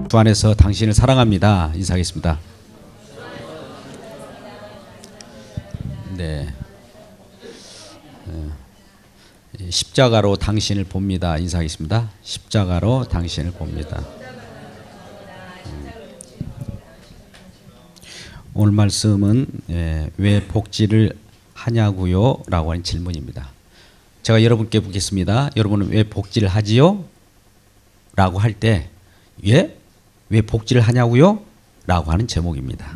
주 안에서 당신을 사랑합니다. 인사하겠습니다. 네. 십자가로 당신을 봅니다. 인사하겠습니다. 십자가로 당신을 봅니다. 오늘 말씀은 왜 복지를 하냐고요? 라고 하는 질문입니다. 제가 여러분께 묻겠습니다. 여러분은 왜 복지를 하지요? 라고 할 때 왜 복지를 하냐고요? 라고 하는 제목입니다.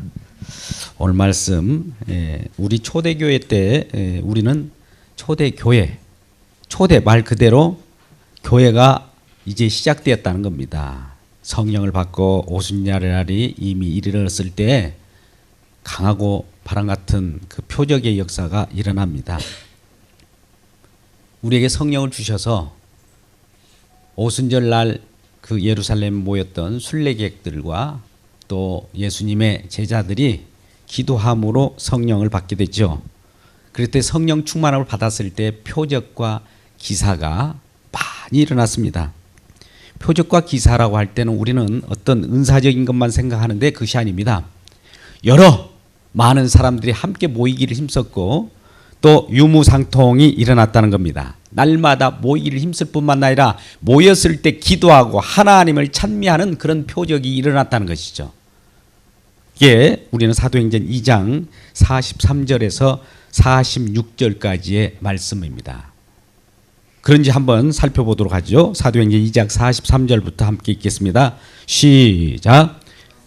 오늘 말씀 우리 초대교회 때 우리는 초대교회, 초대 말 그대로 교회가 이제 시작되었다는 겁니다. 성령을 받고 오순절날이 이미 이르렀을 때 강하고 바람 같은 그 표적의 역사가 일어납니다. 우리에게 성령을 주셔서 오순절날 그 예루살렘 모였던 순례객들과 또 예수님의 제자들이 기도함으로 성령을 받게 되죠. 그럴 때 성령 충만함을 받았을 때 표적과 기사가 많이 일어났습니다. 표적과 기사라고 할 때는 우리는 어떤 은사적인 것만 생각하는데 그것이 아닙니다. 여러 많은 사람들이 함께 모이기를 힘썼고 또 유무상통이 일어났다는 겁니다. 날마다 모이기를 힘쓸 뿐만 아니라 모였을 때 기도하고 하나님을 찬미하는 그런 표적이 일어났다는 것이죠. 이게 우리는 사도행전 2장 43절에서 46절까지의 말씀입니다. 그런지 한번 살펴보도록 하죠. 사도행전 2장 43절부터 함께 읽겠습니다. 시작.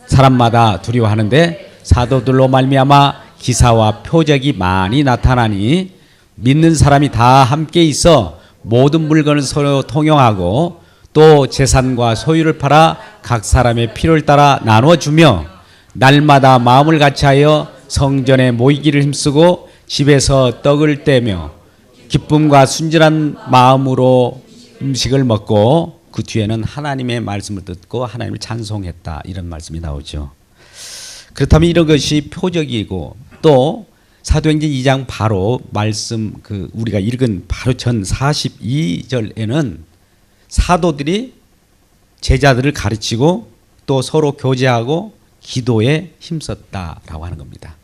사람마다 두려워하는데 사도들로 말미암아 기사와 표적이 많이 나타나니 믿는 사람이 다 함께 있어 모든 물건을 서로 통용하고 또 재산과 소유를 팔아 각 사람의 필요를 따라 나눠주며 날마다 마음을 같이하여 성전에 모이기를 힘쓰고 집에서 떡을 떼며 기쁨과 순전한 마음으로 음식을 먹고 그 뒤에는 하나님의 말씀을 듣고 하나님을 찬송했다, 이런 말씀이 나오죠. 그렇다면 이런 것이 표적이고 또 사도행전 2장 바로 말씀 우리가 읽은 바로 전 42절에는 사도들이 제자들을 가르치고 또 서로 교제하고 기도에 힘썼다라고 하는 겁니다.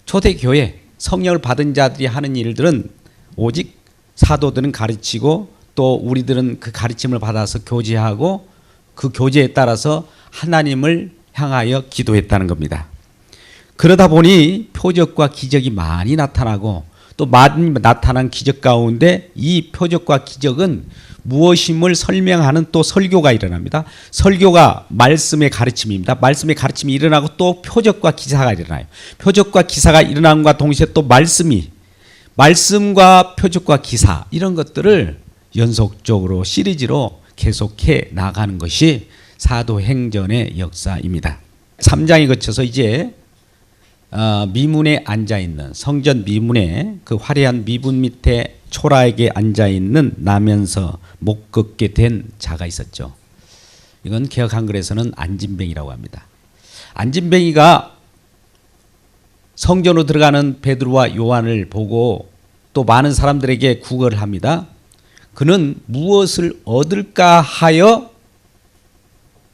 초대교회 성령을 받은 자들이 하는 일들은 오직 사도들은 가르치고 또 우리들은 그 가르침을 받아서 교제하고 그 교제에 따라서 하나님을 향하여 기도했다는 겁니다. 그러다 보니 표적과 기적이 많이 나타나고 또 많이 나타난 기적 가운데 이 표적과 기적은 무엇임을 설명하는 또 설교가 일어납니다. 설교가 말씀의 가르침입니다. 말씀의 가르침이 일어나고 또 표적과 기사가 일어나요. 표적과 기사가 일어남과 동시에 또 말씀과 표적과 기사, 이런 것들을 연속적으로 시리즈로 계속해 나가는 것이 사도행전의 역사입니다. 3장에 거쳐서 이제 미문에 앉아있는, 성전 미문에 그 화려한 미문 밑에 초라하게 앉아있는 나면서 못 걷게 된 자가 있었죠. 이건 개역 한글에서는 안진뱅이라고 합니다. 안진뱅이가 성전으로 들어가는 베드로와 요한을 보고 또 많은 사람들에게 구걸을 합니다. 그는 무엇을 얻을까 하여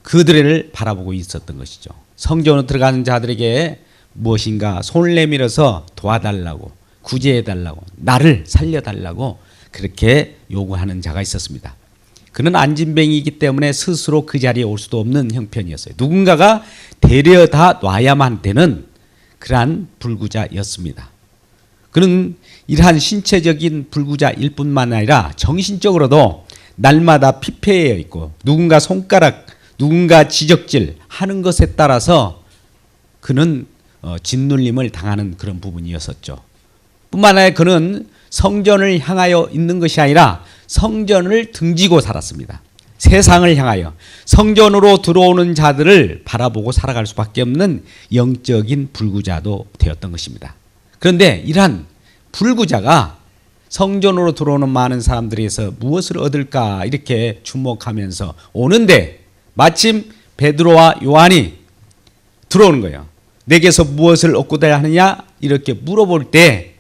그들을 바라보고 있었던 것이죠. 성전으로 들어가는 자들에게 무엇인가 손을 내밀어서 도와달라고, 구제해달라고, 나를 살려달라고 그렇게 요구하는 자가 있었습니다. 그는 안진뱅이이기 때문에 스스로 그 자리에 올 수도 없는 형편이었어요. 누군가가 데려다 놔야만 되는 그러한 불구자였습니다. 그는 이러한 신체적인 불구자일 뿐만 아니라 정신적으로도 날마다 피폐해 있고 누군가 손가락, 누군가 지적질 하는 것에 따라서 그는 짓눌림을 당하는 그런 부분이었었죠. 뿐만 아니라 그는 성전을 향하여 있는 것이 아니라 성전을 등지고 살았습니다. 세상을 향하여 성전으로 들어오는 자들을 바라보고 살아갈 수밖에 없는 영적인 불구자도 되었던 것입니다. 그런데 이러한 불구자가 성전으로 들어오는 많은 사람들에게서 무엇을 얻을까 이렇게 주목하면서 오는데 마침 베드로와 요한이 들어오는 거예요. 내게서 무엇을 얻고자 하느냐 이렇게 물어볼 때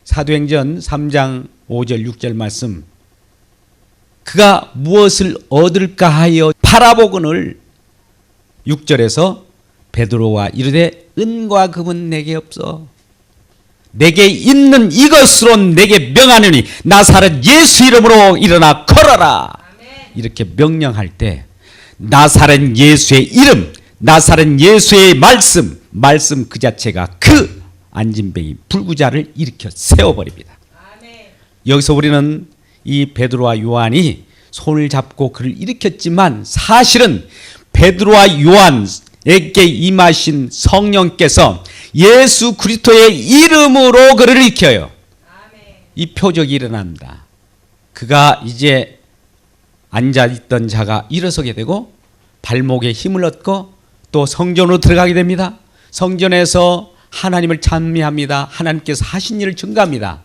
사도행전 3장 5절 6절 말씀, 그가 무엇을 얻을까 하여 바라보거늘 6절에서 베드로가 이르되 은과 금은 내게 없어 내게 있는 이것으로 내게 명하노니 나사렛 예수 이름으로 일어나 걸어라. 이렇게 명령할 때 나사렛 예수의 이름, 나사렛 예수의 말씀 그 자체가 그 안진뱅이 불구자를 일으켜 세워버립니다. 여기서 우리는 이 베드로와 요한이 손을 잡고 그를 일으켰지만 사실은 베드로와 요한에게 임하신 성령께서 예수 그리스도의 이름으로 그를 일으켜요. 이 표적이 일어납니다. 그가 이제 앉아있던 자가 일어서게 되고 발목에 힘을 얻고 또 성전으로 들어가게 됩니다. 성전에서 하나님을 찬미합니다. 하나님께서 하신 일을 증거합니다.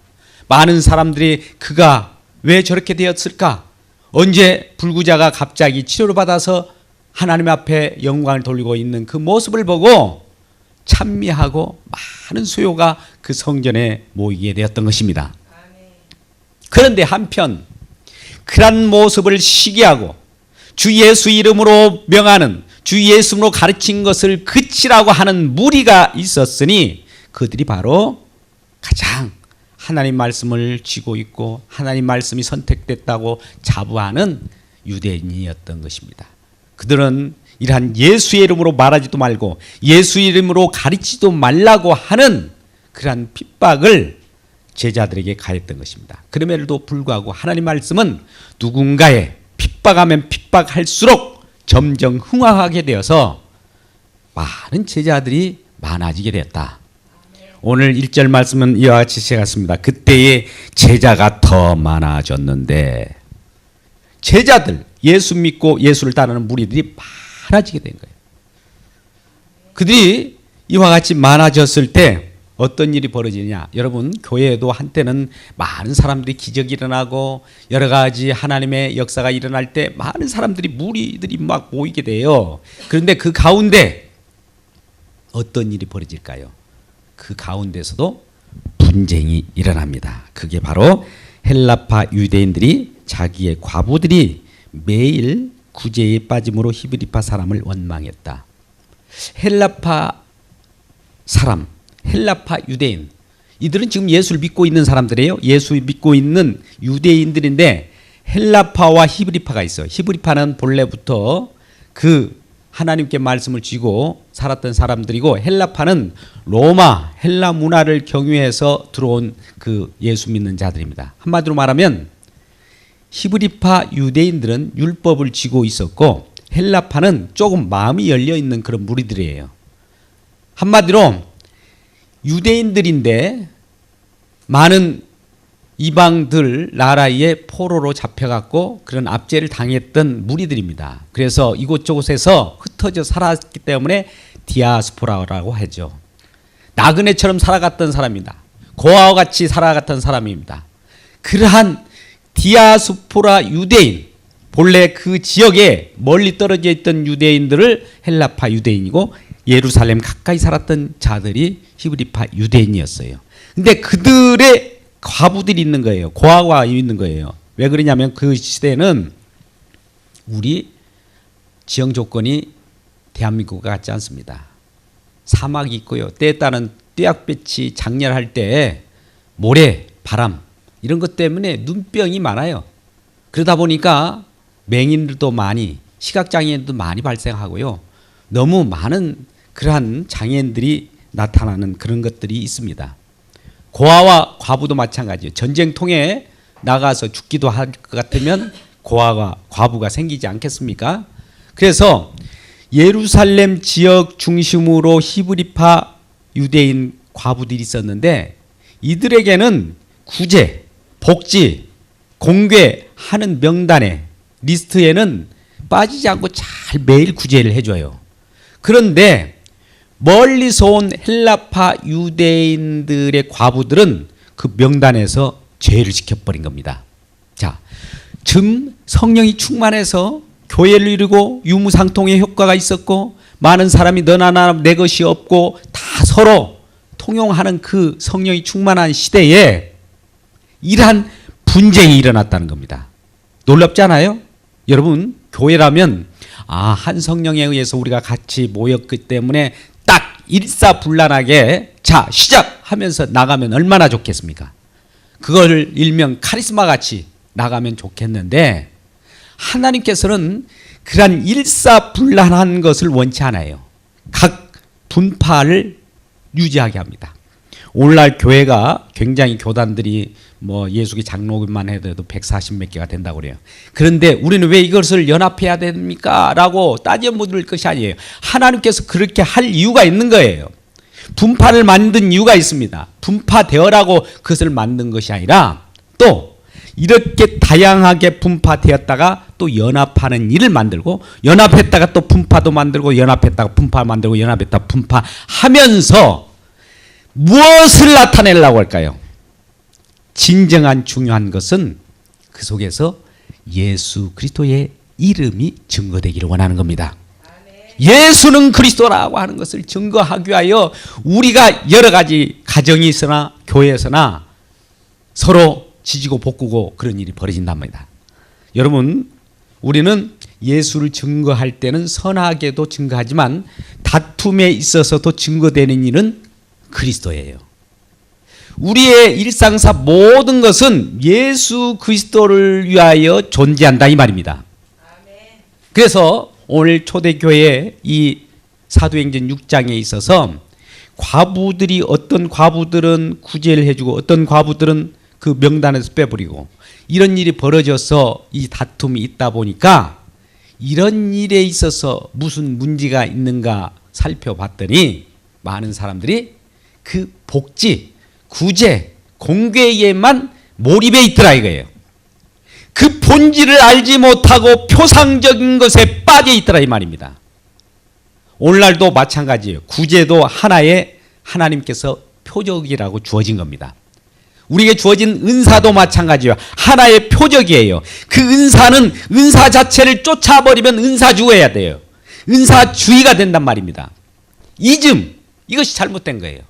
많은 사람들이 그가 왜 저렇게 되었을까? 언제 불구자가 갑자기 치료를 받아서 하나님 앞에 영광을 돌리고 있는 그 모습을 보고 찬미하고 많은 수요가 그 성전에 모이게 되었던 것입니다. 그런데 한편 그런 모습을 시기하고 주 예수 이름으로 명하는 주 예수 이름으로 가르친 것을 그치라고 하는 무리가 있었으니 그들이 바로 가장 하나님 말씀을 쥐고 있고 하나님 말씀이 선택됐다고 자부하는 유대인이었던 것입니다. 그들은 이러한 예수의 이름으로 말하지도 말고 예수 이름으로 가르치지도 말라고 하는 그러한 핍박을 제자들에게 가했던 것입니다. 그럼에도 불구하고 하나님 말씀은 누군가의 핍박하면 핍박할수록 점점 흥황하게 되어서 많은 제자들이 많아지게 되었다. 오늘 1절 말씀은 이와 같이 시작했습니다. 그때의 제자가 더 많아졌는데 제자들, 예수 믿고 예수를 따르는 무리들이 많아지게 된 거예요. 그들이 이와 같이 많아졌을 때 어떤 일이 벌어지냐? 여러분, 교회에도 한때는 많은 사람들이 기적이 일어나고 여러 가지 하나님의 역사가 일어날 때 많은 사람들이 무리들이 막 모이게 돼요. 그런데 그 가운데 어떤 일이 벌어질까요? 그 가운데서도 분쟁이 일어납니다. 그게 바로 헬라파 유대인들이 자기의 과부들이 매일 구제에 빠짐으로 히브리파 사람을 원망했다. 헬라파 사람, 헬라파 유대인, 이들은 지금 예수를 믿고 있는 사람들이에요. 예수 믿고 있는 유대인들인데 헬라파와 히브리파가 있어요. 히브리파는 본래부터 그 하나님께 말씀을 쥐고 살았던 사람들이고 헬라파는 로마, 헬라 문화를 경유해서 들어온 그 예수 믿는 자들입니다. 한마디로 말하면 히브리파 유대인들은 율법을 쥐고 있었고 헬라파는 조금 마음이 열려 있는 그런 무리들이에요. 한마디로 유대인들인데 많은 이방들 나라의 포로로 잡혀갔고 그런 압제를 당했던 무리들입니다. 그래서 이곳저곳에서 흩어져 살았기 때문에 디아스포라라고 하죠. 나그네처럼 살아갔던 사람입니다. 고아와 같이 살아갔던 사람입니다. 그러한 디아스포라 유대인, 본래 그 지역에 멀리 떨어져 있던 유대인들을 헬라파 유대인이고 예루살렘 가까이 살았던 자들이 히브리파 유대인이었어요. 근데 그들의 과부들이 있는 거예요. 고아가 있는 거예요. 왜 그러냐면 그 시대는 우리 지형 조건이 대한민국 같지 않습니다. 사막이 있고요. 때에 따른 떼약볕이 장렬할 때 모래, 바람 이런 것 때문에 눈병이 많아요. 그러다 보니까 맹인들도 많이, 시각장애인도 많이 발생하고요. 너무 많은 그러한 장애인들이 나타나는 그런 것들이 있습니다. 고아와 과부도 마찬가지예요. 전쟁통에 나가서 죽기도 할 것 같으면 고아와 과부가 생기지 않겠습니까? 그래서 예루살렘 지역 중심으로 히브리파 유대인 과부들이 있었는데 이들에게는 구제, 복지, 공궤하는 명단에 리스트에는 빠지지 않고 잘 매일 구제를 해줘요. 그런데 멀리서 온 헬라파 유대인들의 과부들은 그 명단에서 제외를 시켜버린 겁니다. 자, 지금 성령이 충만해서 교회를 이루고 유무상통의 효과가 있었고 많은 사람이 너나 나 내 것이 없고 다 서로 통용하는 그 성령이 충만한 시대에 이러한 분쟁이 일어났다는 겁니다. 놀랍지 않아요? 여러분, 교회라면 한 성령에 의해서 우리가 같이 모였기 때문에 딱 일사불란하게 자 시작하면서 나가면 얼마나 좋겠습니까? 그걸 일명 카리스마 같이 나가면 좋겠는데, 하나님께서는 그러한 일사불란한 것을 원치 않아요. 각 분파를 유지하게 합니다. 오늘날 교회가 굉장히 교단들이 예수기 장로교만 해도 140몇 개가 된다고 그래요. 그런데 우리는 왜 이것을 연합해야 됩니까? 라고 따져 묻을 것이 아니에요. 하나님께서 그렇게 할 이유가 있는 거예요. 분파를 만든 이유가 있습니다. 분파되어라고 그것을 만든 것이 아니라, 또 이렇게 다양하게 분파되었다가 또 연합하는 일을 만들고, 연합했다가 또 분파도 만들고, 연합했다가 분파 만들고, 연합했다가 분파하면서 무엇을 나타내려고 할까요? 진정한 중요한 것은 그 속에서 예수 그리스도의 이름이 증거되기를 원하는 겁니다. 예수는 그리스도라고 하는 것을 증거하기 위하여 우리가 여러 가지 가정이 있으나 교회에서나 서로 지지고 볶고 그런 일이 벌어진단 말입니다. 여러분, 우리는 예수를 증거할 때는 선하게도 증거하지만 다툼에 있어서도 증거되는 일은 그리스도예요. 우리의 일상사 모든 것은 예수 그리스도를 위하여 존재한다 이 말입니다. 그래서 오늘 초대교회 이 사도행전 6장에 있어서 과부들이, 어떤 과부들은 구제를 해주고 어떤 과부들은 그 명단에서 빼버리고, 이런 일이 벌어져서 이 다툼이 있다 보니까 이런 일에 있어서 무슨 문제가 있는가 살펴봤더니 많은 사람들이 그 복지, 구제, 공개에만 몰입해 있더라 이거예요. 그 본질을 알지 못하고 표상적인 것에 빠져 있더라 이 말입니다. 오늘날도 마찬가지예요. 구제도 하나의 하나님께서 표적이라고 주어진 겁니다. 우리에게 주어진 은사도 마찬가지예요. 하나의 표적이에요. 그 은사는 은사 자체를 쫓아버리면 은사주의해야 돼요. 은사주의가 된단 말입니다. 이것이 잘못된 거예요.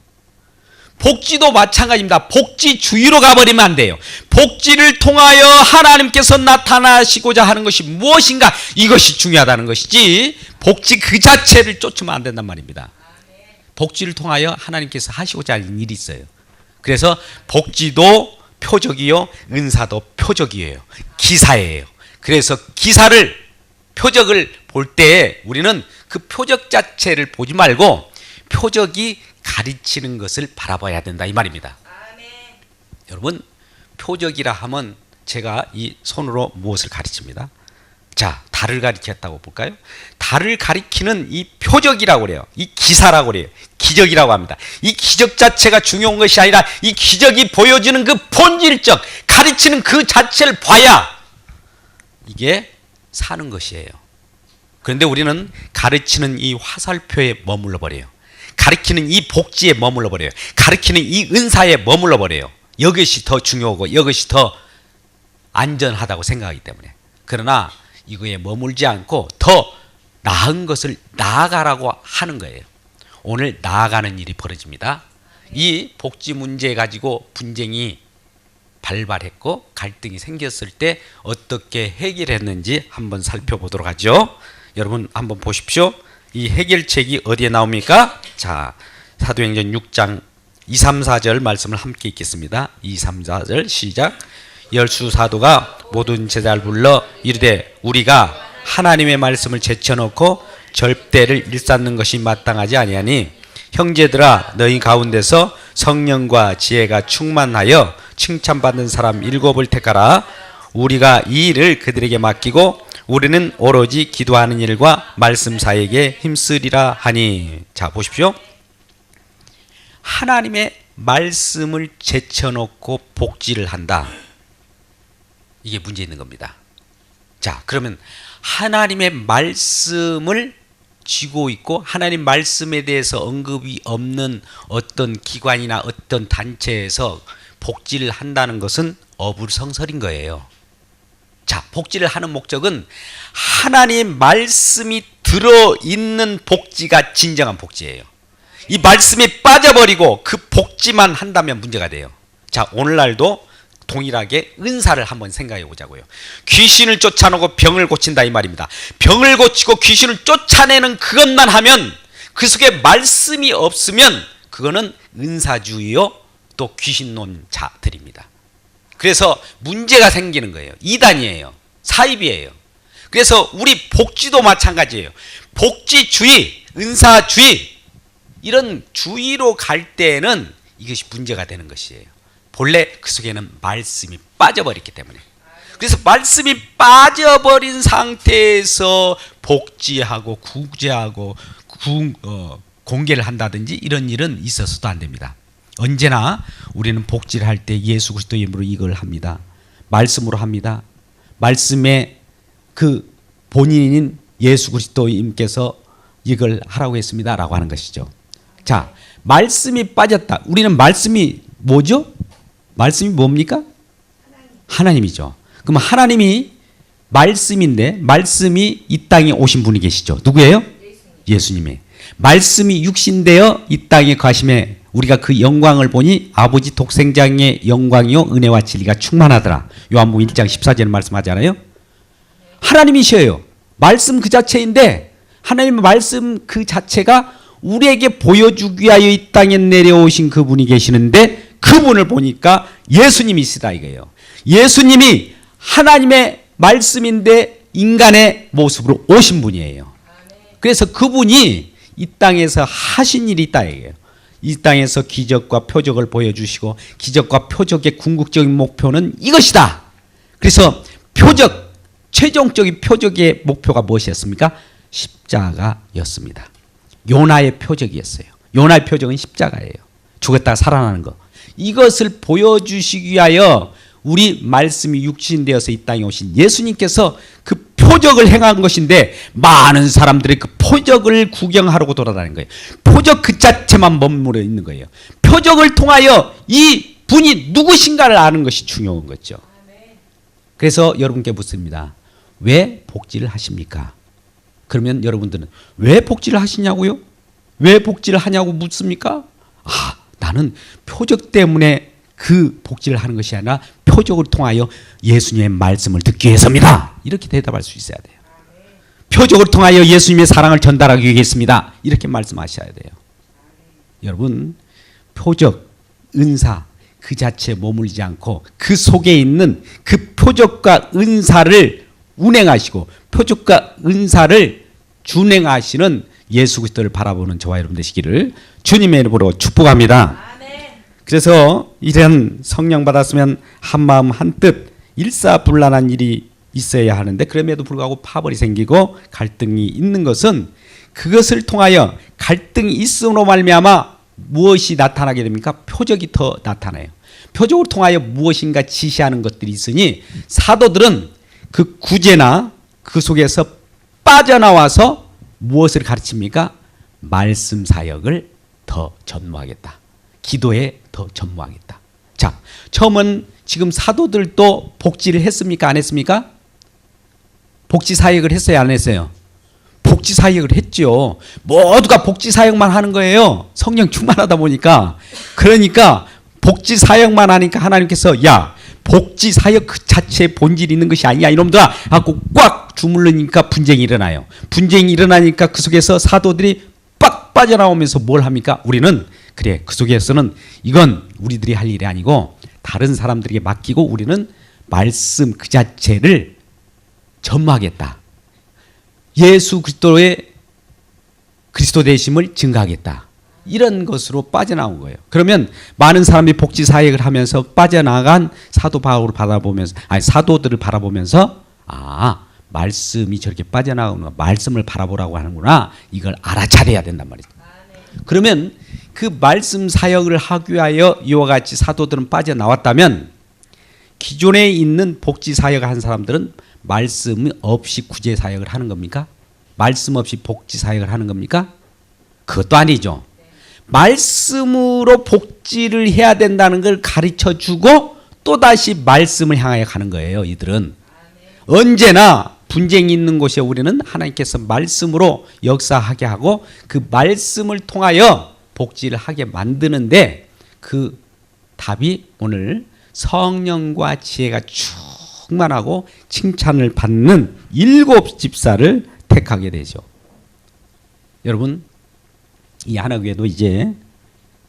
복지도 마찬가지입니다. 복지주의로 가버리면 안 돼요. 복지를 통하여 하나님께서 나타나시고자 하는 것이 무엇인가, 이것이 중요하다는 것이지 복지 그 자체를 쫓으면 안 된단 말입니다. 복지를 통하여 하나님께서 하시고자 하는 일이 있어요. 그래서 복지도 표적이요, 은사도 표적이에요. 기사예요. 그래서 기사를, 표적을 볼 때 우리는 그 표적 자체를 보지 말고 표적이 가르치는 것을 바라봐야 된다 이 말입니다. 아멘. 여러분, 표적이라 하면 제가 이 손으로 무엇을 가르칩니다? 자, 달을 가리켰다고 볼까요? 달을 가리키는 이 표적이라고 그래요. 이 기사라고 그래요. 기적이라고 합니다. 이 기적 자체가 중요한 것이 아니라 이 기적이 보여주는 그 본질적 가르치는 그 자체를 봐야 이게 사는 것이에요. 그런데 우리는 가르치는 이 화살표에 머물러 버려요. 가르치는 이 복지에 머물러 버려요. 가르치는 이 은사에 머물러 버려요. 이것이 더 중요하고 이것이 더 안전하다고 생각하기 때문에. 그러나 이거에 머물지 않고 더 나은 것을 나아가라고 하는 거예요. 오늘 나아가는 일이 벌어집니다. 이 복지 문제 가지고 분쟁이 발발했고 갈등이 생겼을 때 어떻게 해결했는지 한번 살펴보도록 하죠. 여러분 한번 보십시오. 이 해결책이 어디에 나옵니까? 자, 사도행전 6장 2, 3, 4절 말씀을 함께 읽겠습니다. 2, 3, 4절 시작. 열수 사도가 모든 제자를 불러 이르되 우리가 하나님의 말씀을 제쳐놓고 절대를 일삼는 것이 마땅하지 아니하니 형제들아 너희 가운데서 성령과 지혜가 충만하여 칭찬받는 사람 7을 택하라. 우리가 이 일을 그들에게 맡기고 우리는 오로지 기도하는 일과 말씀 사이에게 힘쓰리라 하니. 자, 보십시오. 하나님의 말씀을 제쳐놓고 복지를 한다. 이게 문제 있는 겁니다. 자, 그러면 하나님의 말씀을 쥐고 있고 하나님 말씀에 대해서 언급이 없는 어떤 기관이나 어떤 단체에서 복지를 한다는 것은 어불성설인 거예요. 자, 복지를 하는 목적은 하나님 말씀이 들어있는 복지가 진정한 복지예요. 이 말씀이 빠져버리고 그 복지만 한다면 문제가 돼요. 자, 오늘날도 동일하게 은사를 한번 생각해 보자고요. 귀신을 쫓아내고 병을 고친다 이 말입니다. 병을 고치고 귀신을 쫓아내는 그것만 하면 그 속에 말씀이 없으면 그거는 은사주의요 또 귀신론자들입니다. 그래서 문제가 생기는 거예요. 이단이에요. 사입이에요. 그래서 우리 복지도 마찬가지예요. 복지주의, 은사주의 이런 주의로 갈 때는 이것이 문제가 되는 것이에요. 본래 그 속에는 말씀이 빠져버렸기 때문에. 그래서 말씀이 빠져버린 상태에서 복지하고 구제하고 공개를 한다든지 이런 일은 있어서도 안 됩니다. 언제나 우리는 복지를 할 때 예수 그리스도의 이름으로 이걸 합니다. 말씀으로 합니다. 말씀의 그 본인인 예수 그리스도님께서 이걸 하라고 했습니다 라고 하는 것이죠. 자, 말씀이 빠졌다. 우리는 말씀이 뭐죠? 말씀이 뭡니까? 하나님이죠. 그럼 하나님이 말씀인데 말씀이 이 땅에 오신 분이 계시죠. 누구예요? 예수님이. 말씀이 육신되어 이 땅에 가심에 우리가 그 영광을 보니 아버지 독생자의 영광이요 은혜와 진리가 충만하더라. 요한복음 1장 14절에 말씀하잖아요. 하나님이셔요. 말씀 그 자체인데 하나님의 말씀 그 자체가 우리에게 보여주기 위하여 이 땅에 내려오신 그분이 계시는데 그분을 보니까 예수님이시다 이거예요. 예수님이 하나님의 말씀인데 인간의 모습으로 오신 분이에요. 그래서 그분이 이 땅에서 하신 일이 있다 이거예요. 이 땅에서 기적과 표적을 보여주시고 기적과 표적의 궁극적인 목표는 이것이다. 그래서 표적, 최종적인 표적의 목표가 무엇이었습니까? 십자가였습니다. 요나의 표적이었어요. 요나의 표적은 십자가예요. 죽었다가 살아나는 거. 이것을 보여주시기 위하여 우리 말씀이 육신되어서 이 땅에 오신 예수님께서 그 표적을 행한 것인데 많은 사람들이 그 표적을 구경하려고 돌아다니는 거예요. 표적 그 자체만 머무르 있는 거예요. 표적을 통하여 이 분이 누구신가를 아는 것이 중요한 거죠. 그래서 여러분께 묻습니다. 왜 복지를 하십니까? 그러면 여러분들은 왜 복지를 하시냐고요? 왜 복지를 하냐고 묻습니까? 아, 나는 표적 때문에 그 복지를 하는 것이 아니라 표적을 통하여 예수님의 말씀을 듣기 위해서입니다. 이렇게 대답할 수 있어야 돼요. 표적을 통하여 예수님의 사랑을 전달하기 위해서입니다. 이렇게 말씀하셔야 돼요. 여러분, 표적, 은사 그 자체에 머물지 않고 그 속에 있는 그 표적과 은사를 운행하시고 표적과 은사를 준행하시는 예수 그리스도를 바라보는 저와 여러분 되시기를 주님의 이름으로 축복합니다. 그래서 이런 성령 받았으면 한마음 한뜻 일사불란한 일이 있어야 하는데 그럼에도 불구하고 파벌이 생기고 갈등이 있는 것은 그것을 통하여 갈등이 있음으로 말미암아 무엇이 나타나게 됩니까? 표적이 더 나타나요. 표적을 통하여 무엇인가 지시하는 것들이 있으니 사도들은 그 구제나 그 속에서 빠져나와서 무엇을 가르칩니까? 말씀 사역을 더 전무하겠다. 기도에 더 전무하겠다. 자, 처음은 지금 사도들도 복지를 했습니까? 안 했습니까? 복지 사역을 했어요? 안 했어요? 복지 사역을 했죠. 모두가 복지 사역만 하는 거예요. 성령 충만하다 보니까. 그러니까 복지 사역만 하니까 하나님께서 야, 복지 사역 그 자체에 본질이 있는 것이 아니야 이놈들아 하고 꽉 주물르니까 분쟁이 일어나요. 분쟁이 일어나니까 그 속에서 사도들이 빡 빠져나오면서 뭘 합니까? 우리는 그래 그 속에서는 이건 우리들이 할 일이 아니고 다른 사람들에게 맡기고 우리는 말씀 그 자체를 전무하겠다. 예수 그리스도의 그리스도 되심을 증거하겠다. 이런 것으로 빠져나온 거예요. 그러면 많은 사람이 복지 사역을 하면서 빠져나간 사도 바울을 바라보면서 사도들을 바라보면서 아, 말씀이 저렇게 빠져나오는 말씀을 바라보라고 하는구나. 이걸 알아차려야 된단 말이죠. 그러면 그 말씀 사역을 하기 위하여 이와 같이 사도들은 빠져나왔다면 기존에 있는 복지 사역을 한 사람들은 말씀 없이 구제 사역을 하는 겁니까? 말씀 없이 복지 사역을 하는 겁니까? 그것도 아니죠. 말씀으로 복지를 해야 된다는 걸 가르쳐 주고 또다시 말씀을 향하여 가는 거예요. 이들은 언제나 분쟁이 있는 곳에 우리는 하나님께서 말씀으로 역사하게 하고 그 말씀을 통하여 복지를 하게 만드는데 그 답이 오늘 성령과 지혜가 충만하고 칭찬을 받는 7 집사를 택하게 되죠. 여러분, 이 하나교회도 이제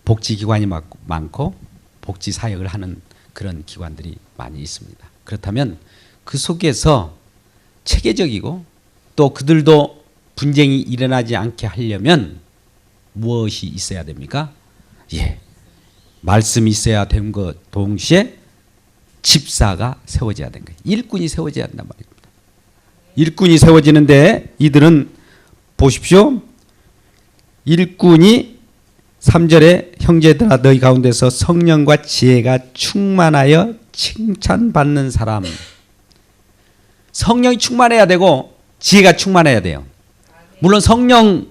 복지기관이 많고 복지사역을 하는 그런 기관들이 많이 있습니다. 그렇다면 그 속에서 체계적이고 또 그들도 분쟁이 일어나지 않게 하려면 무엇이 있어야 됩니까? 말씀이 있어야 되는 것 동시에 집사가 세워져야 되는 거예요. 일꾼이 세워져야 한단 말입니다. 일꾼이 세워지는데 이들은 보십시오. 일꾼이 3절에 형제들아 너희 가운데서 성령과 지혜가 충만하여 칭찬받는 사람. 성령이 충만해야 되고 지혜가 충만해야 돼요. 물론 성령이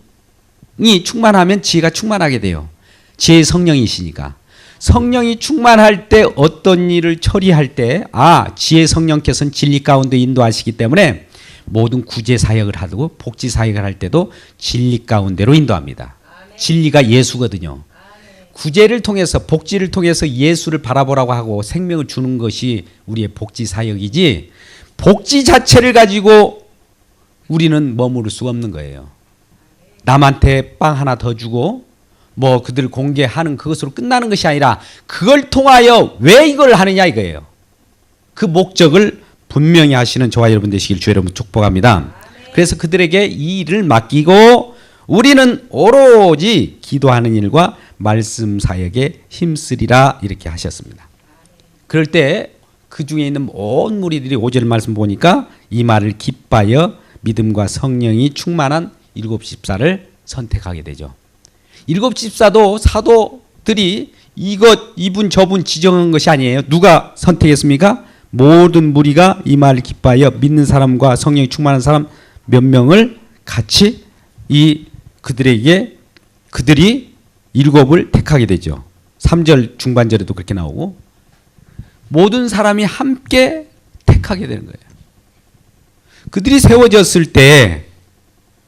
충만하면 지혜가 충만하게 돼요. 지혜의 성령이시니까. 성령이 충만할 때 어떤 일을 처리할 때 지혜 성령께서는 진리 가운데 인도하시기 때문에 모든 구제 사역을 하고 복지 사역을 할 때도 진리 가운데로 인도합니다. 진리가 예수거든요. 구제를 통해서 복지를 통해서 예수를 바라보라고 하고 생명을 주는 것이 우리의 복지 사역이지 복지 자체를 가지고 우리는 머무를 수가 없는 거예요. 남한테 빵 하나 더 주고 뭐 그들 공개하는 그것으로 끝나는 것이 아니라 그걸 통하여 왜 이걸 하느냐 이거예요. 그 목적을 분명히 하시는 저와 여러분 되시길 주 여러분 축복합니다. 그래서 그들에게 이 일을 맡기고 우리는 오로지 기도하는 일과 말씀 사역에 힘쓰리라 이렇게 하셨습니다. 그럴 때 그 중에 있는 온 무리들이 5절 말씀 보니까 이 말을 기뻐하여 믿음과 성령이 충만한 7 집사를 선택하게 되죠. 7 집사도 사도들이 이분 저분 지정한 것이 아니에요. 누가 선택했습니까? 모든 무리가 이 말을 기뻐하여 믿는 사람과 성령이 충만한 사람 몇 명을 같이 그들이 7을 택하게 되죠. 3절 중반절에도 그렇게 나오고 모든 사람이 함께 택하게 되는 거예요. 그들이 세워졌을 때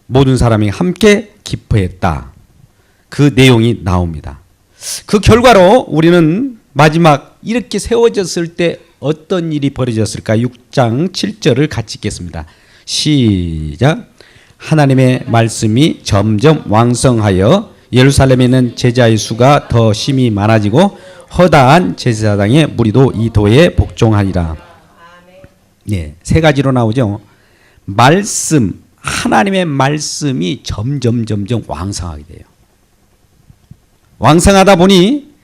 모든 사람이 함께 기뻐했다. 그 내용이 나옵니다. 그 결과로 우리는 마지막 이렇게 세워졌을 때 어떤 일이 벌어졌을까? 6장 7절을 같이 읽겠습니다. 시작. 하나님의 말씀이 점점 왕성하여 예루살렘에 있는 제자의 수가 더 심히 많아지고 허다한 제사장의 무리도 이 도에 복종하니라. 네, 3가지로 나오죠. 말씀, 하나님의 말씀이 점점 왕성하게 돼요. 왕성하다 보니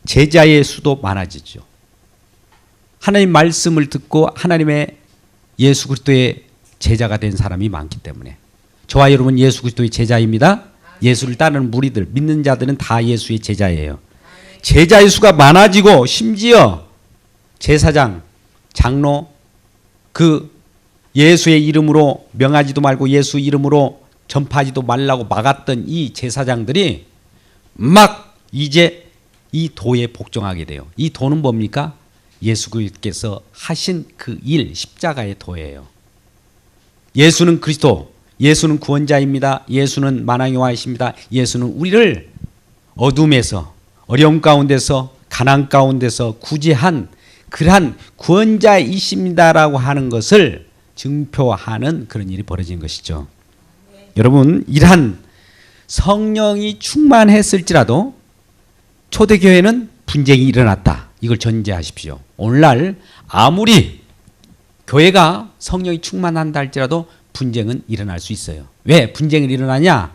제자의 수도 많아지죠. 하나님 말씀을 듣고 하나님의 예수 그리스도의 제자가 된 사람이 많기 때문에 저와 여러분 예수 그리스도의 제자입니다. 예수를 따르는 무리들, 믿는 자들은 다 예수의 제자예요. 제자의 수가 많아지고 심지어 제사장, 장로, 그 예수의 이름으로 명하지도 말고 예수 이름으로 전파하지도 말라고 막았던 이 제사장들이 막 이제 이 도에 복종하게 돼요. 이 도는 뭡니까? 예수 그리스도께서 하신 그 일, 십자가의 도예요. 예수는 그리스도, 예수는 구원자입니다. 예수는 만왕의 왕이십니다. 예수는 우리를 어둠에서 어려움 가운데서 가난 가운데서 구제한 그러한 구원자이십니다라고 하는 것을 증표하는 그런 일이 벌어진 것이죠. 여러분, 이러한 성령이 충만했을지라도 초대교회는 분쟁이 일어났다. 이걸 전제하십시오. 오늘날 아무리 교회가 성령이 충만한다 할지라도 분쟁은 일어날 수 있어요. 왜 분쟁이 일어나냐?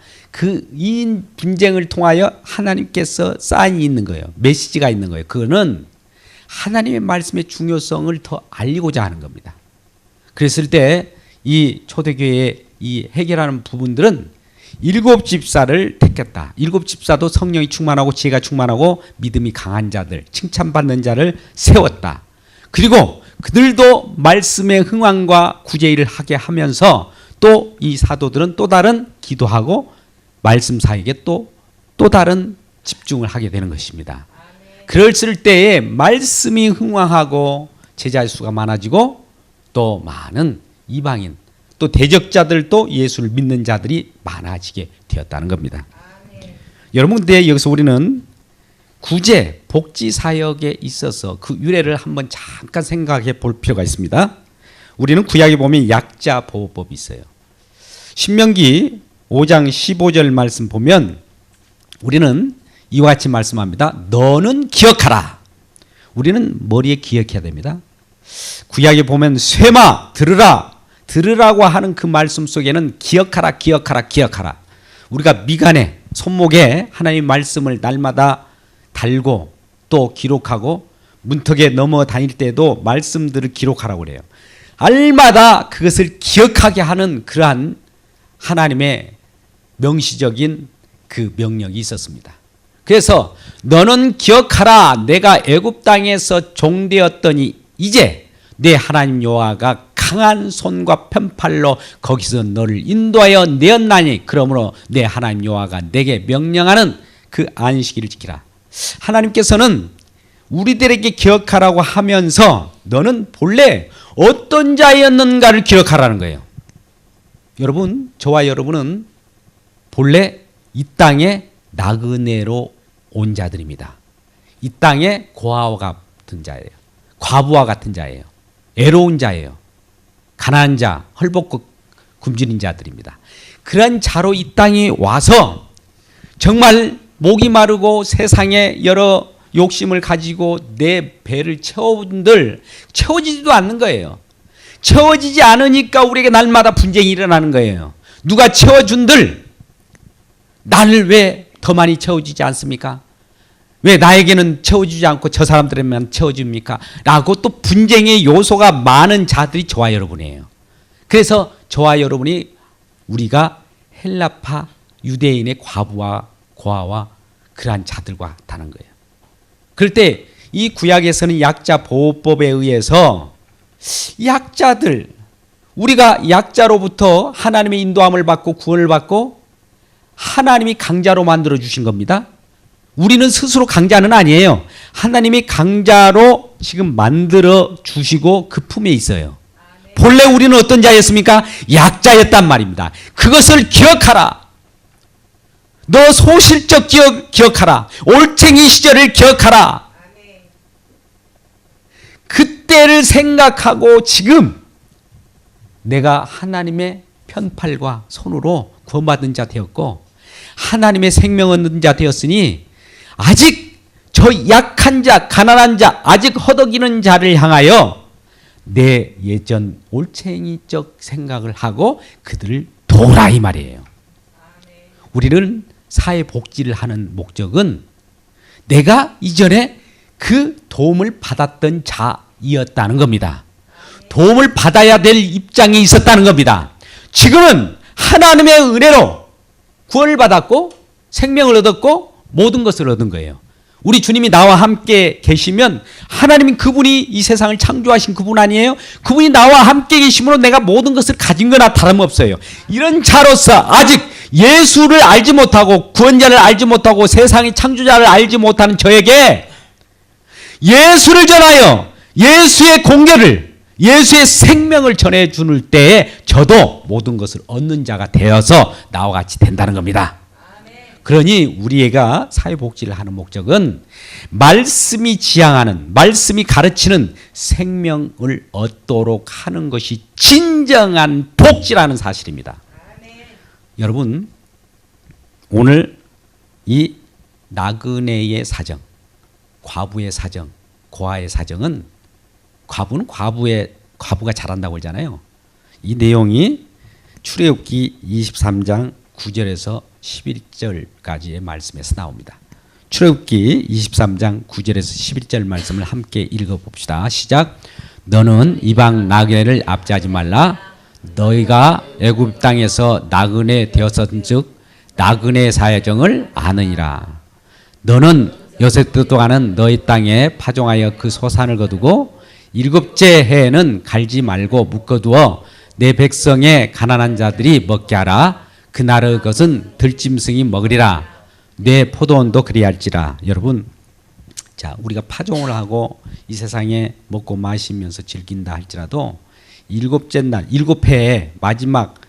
이 분쟁을 통하여 하나님께서 사인이 있는 거예요. 메시지가 있는 거예요. 그거는 하나님의 말씀의 중요성을 더 알리고자 하는 겁니다. 그랬을 때 이 초대교회의 이 해결하는 부분들은 7 집사를 택했다. 7 집사도 성령이 충만하고 지혜가 충만하고 믿음이 강한 자들, 칭찬받는 자를 세웠다. 그리고 그들도 말씀의 흥왕과 구제일을 하게 하면서 또 이 사도들은 또 다른 기도하고 말씀 사역에 또 다른 집중을 하게 되는 것입니다. 그랬을 때에 말씀이 흥왕하고 제자의 수가 많아지고 또 많은 이방인 또 대적자들도 예수를 믿는 자들이 많아지게 되었다는 겁니다. 여러분, 근데 여기서 우리는 구제, 복지 사역에 있어서 그 유래를 한번 잠깐 생각해 볼 필요가 있습니다. 우리는 구약에 보면 약자 보호법이 있어요. 신명기 5장 15절 말씀 보면 우리는 이와 같이 말씀합니다. 너는 기억하라. 우리는 머리에 기억해야 됩니다. 구약에 보면 쇠마 들으라. 들으라고 하는 그 말씀 속에는 기억하라, 기억하라, 기억하라. 우리가 미간에 손목에 하나님의 말씀을 날마다 달고 또 기록하고 문턱에 넘어 다닐 때도 말씀들을 기록하라고 그래요. 알마다 그것을 기억하게 하는 그러한 하나님의 명시적인 그 명령이 있었습니다. 그래서 너는 기억하라. 내가 애굽 땅에서 종되었더니 이제 내 하나님 여호와가 강한 손과 편팔로 거기서 너를 인도하여 내었나니 그러므로 내 하나님 여호와가 내게 명령하는 그 안식일을 지키라. 하나님께서는 우리들에게 기억하라고 하면서 너는 본래 어떤 자였는가를 기억하라는 거예요. 여러분, 저와 여러분은 본래 이 땅에 나그네로 온 자들입니다. 이 땅에 고아와 같은 자예요. 과부와 같은 자예요. 애로운 자예요. 가난한 자, 헐벗고 굶주린 자들입니다. 그런 자로 이 땅에 와서 정말 목이 마르고 세상에 여러 욕심을 가지고 내 배를 채워분들 채워지지도 않는 거예요. 채워지지 않으니까 우리에게 날마다 분쟁이 일어나는 거예요. 누가 채워준들 나를 왜 더 많이 채워주지 않습니까? 왜 나에게는 채워주지 않고 저 사람들에만 채워줍니까? 라고 또 분쟁의 요소가 많은 자들이 저와 여러분이에요. 그래서 저와 여러분이 우리가 헬라파 유대인의 과부와 고아와 그러한 자들과 다른 거예요. 그럴 때 이 구약에서는 약자 보호법에 의해서 약자들, 우리가 약자로부터 하나님의 인도함을 받고 구원을 받고 하나님이 강자로 만들어 주신 겁니다. 우리는 스스로 강자는 아니에요. 하나님이 강자로 지금 만들어 주시고 그 품에 있어요. 본래 우리는 어떤 자였습니까? 약자였단 말입니다. 그것을 기억하라. 너 소실적 기억하라. 올챙이 시절을 기억하라. 그때를 생각하고 지금 내가 하나님의 편팔과 손으로 구원받은 자 되었고 하나님의 생명 얻는 자 되었으니 아직 저 약한 자, 가난한 자, 아직 허덕이는 자를 향하여 내 예전 올챙이적 생각을 하고 그들을 도우라 이 말이에요. 우리는 사회복지를 하는 목적은 내가 이전에 그 도움을 받았던 자이었다는 겁니다. 도움을 받아야 될 입장에 있었다는 겁니다. 지금은 하나님의 은혜로 구원을 받았고 생명을 얻었고 모든 것을 얻은 거예요. 우리 주님이 나와 함께 계시면 하나님은 그분이 이 세상을 창조하신 그분 아니에요? 그분이 나와 함께 계심으로 내가 모든 것을 가진 거나 다름없어요. 이런 자로서 아직 예수를 알지 못하고 구원자를 알지 못하고 세상의 창조자를 알지 못하는 저에게 예수를 전하여 예수의 공개를 예수의 생명을 전해주는 때에 저도 모든 것을 얻는 자가 되어서 나와 같이 된다는 겁니다. 그러니 우리가 사회복지를 하는 목적은 말씀이 지향하는, 말씀이 가르치는 생명을 얻도록 하는 것이 진정한 복지라는 사실입니다. 여러분, 오늘 이 나그네의 사정, 과부의 사정, 고아의 사정은 과부는 과부가 잘한다고 그러잖아요. 이 내용이 출애굽기 23장 9절에서 11절까지의 말씀에서 나옵니다. 출애굽기 23장 9절에서 11절 말씀을 함께 읽어봅시다. 시작. 너는 이방 나그네를 압제하지 말라. 너희가 애굽 땅에서 나그네 되었은즉 나그네 사정을 아느니라. 너는 여섯 해 동안은 너희 땅에 파종하여 그 소산을 거두고 일곱째 해에는 갈지 말고 묶어두어 내 백성의 가난한 자들이 먹게 하라. 그날의 것은 들짐승이 먹으리라. 내 포도원도 그리할지라. 여러분, 자, 우리가 파종을 하고 이 세상에 먹고 마시면서 즐긴다 할지라도 일곱째 날, 일곱 해에 마지막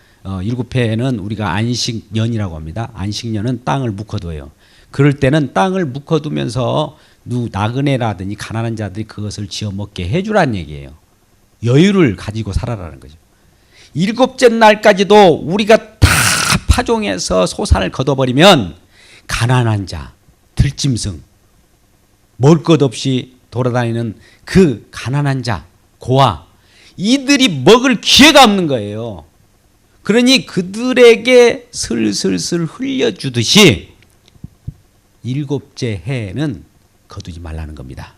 일곱 해에는 우리가 안식년이라고 합니다. 안식년은 땅을 묶어둬요. 그럴 때는 땅을 묶어두면서 나그네라든지 가난한 자들이 그것을 지어 먹게 해주라는 얘기예요. 여유를 가지고 살아라는 거죠. 일곱째 날까지도 우리가 다 파종해서 소산을 걷어버리면 가난한 자, 들짐승, 먹을 것 없이 돌아다니는 그 가난한 자, 고아, 이들이 먹을 기회가 없는 거예요. 그러니 그들에게 슬슬슬 흘려주듯이 일곱째 해에는 거두지 말라는 겁니다.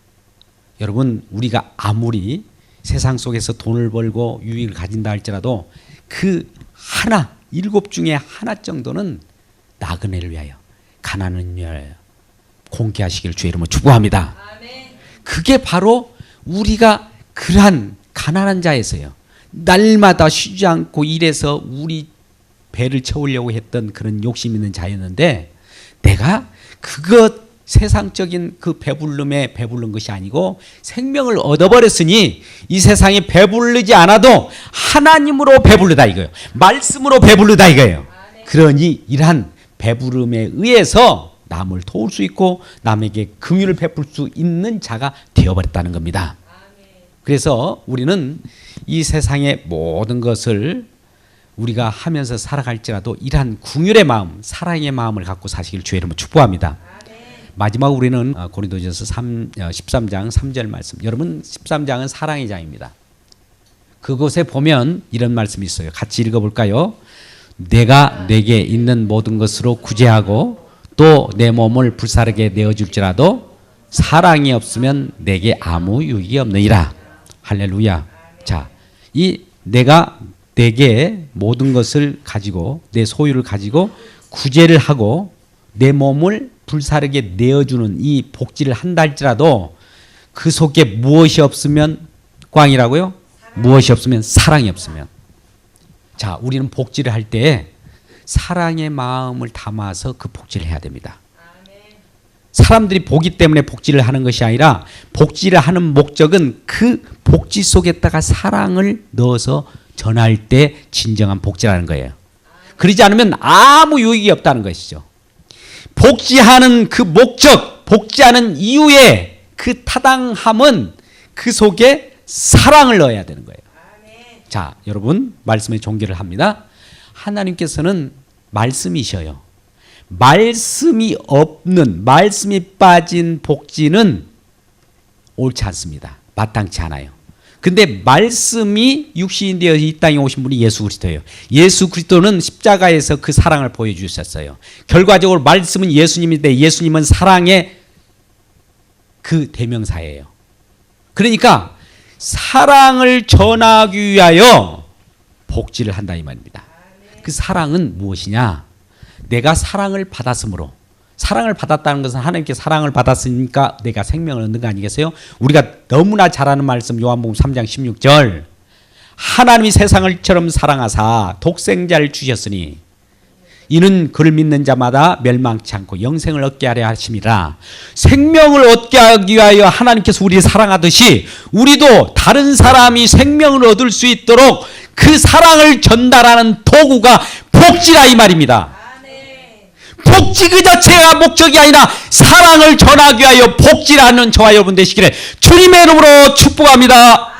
여러분, 우리가 아무리 세상 속에서 돈을 벌고 유익을 가진다 할지라도 그 하나, 일곱 중에 하나 정도는 나그네를 위하여, 가난을 위하여 공개하시길 주의 이름으로 축복합니다. 그게 바로 우리가 그러한 가난한 자에서요, 날마다 쉬지 않고 일해서 우리 배를 채우려고 했던 그런 욕심 있는 자였는데, 내가 그것 세상적인 그 배불름에 배부른 것이 아니고 생명을 얻어버렸으니 이 세상에 배부르지 않아도 하나님으로 배부르다 이거예요. 말씀으로 배부르다 이거예요. 그러니 이러한 배부름에 의해서 남을 도울 수 있고 남에게 긍휼을 베풀 수 있는 자가 되어버렸다는 겁니다. 그래서 우리는 이 세상의 모든 것을 우리가 하면서 살아갈지라도 이러한 긍휼의 마음, 사랑의 마음을 갖고 사시길 주의 이름으로 축복합니다. 마지막 우리는 고린도전서 13장 3절 말씀. 여러분, 13장은 사랑의 장입니다. 그곳에 보면 이런 말씀이 있어요. 같이 읽어볼까요? 내가 내게 있는 모든 것으로 구제하고 또 내 몸을 불사르게 내어줄지라도 사랑이 없으면 내게 아무 유익이 없느니라. 할렐루야. 자, 이 내가 내게 모든 것을 가지고 내 소유를 가지고 구제를 하고 내 몸을 불사르게 내어주는 이 복지를 한다 할지라도 그 속에 무엇이 없으면 꽝이라고요? 무엇이 없으면 사랑이 없으면. 자, 우리는 복지를 할 때 사랑의 마음을 담아서 그 복지를 해야 됩니다. 사람들이 보기 때문에 복지를 하는 것이 아니라 복지를 하는 목적은 그 복지 속에다가 사랑을 넣어서 전할 때 진정한 복지라는 거예요. 그러지 않으면 아무 유익이 없다는 것이죠. 복지하는 그 목적, 복지하는 이유의 그 타당함은 그 속에 사랑을 넣어야 되는 거예요. 자, 여러분, 말씀의 종교를 합니다. 하나님께서는 말씀이셔요. 말씀이 없는, 말씀이 빠진 복지는 옳지 않습니다. 마땅치 않아요. 근데 말씀이 육신이 되어 이 땅에 오신 분이 예수 그리스도예요. 예수 그리스도는 십자가에서 그 사랑을 보여주셨어요. 결과적으로 말씀은 예수님인데 예수님은 사랑의 그 대명사예요. 그러니까 사랑을 전하기 위하여 복지를 한다 이 말입니다. 그 사랑은 무엇이냐? 내가 사랑을 받았으므로, 사랑을 받았다는 것은 하나님께 사랑을 받았으니까 내가 생명을 얻는 거 아니겠어요? 우리가 너무나 잘 아는 말씀 요한복음 3장 16절, 하나님이 세상을 이처럼 사랑하사 독생자를 주셨으니 이는 그를 믿는 자마다 멸망치 않고 영생을 얻게 하려 하심이라. 생명을 얻게 하기 위하여 하나님께서 우리를 사랑하듯이 우리도 다른 사람이 생명을 얻을 수 있도록 그 사랑을 전달하는 도구가 복지라 이 말입니다. 복지 그 자체가 목적이 아니라 사랑을 전하기 위하여 복지를 하는 저와 여러분 되시기를 주님의 이름으로 축복합니다.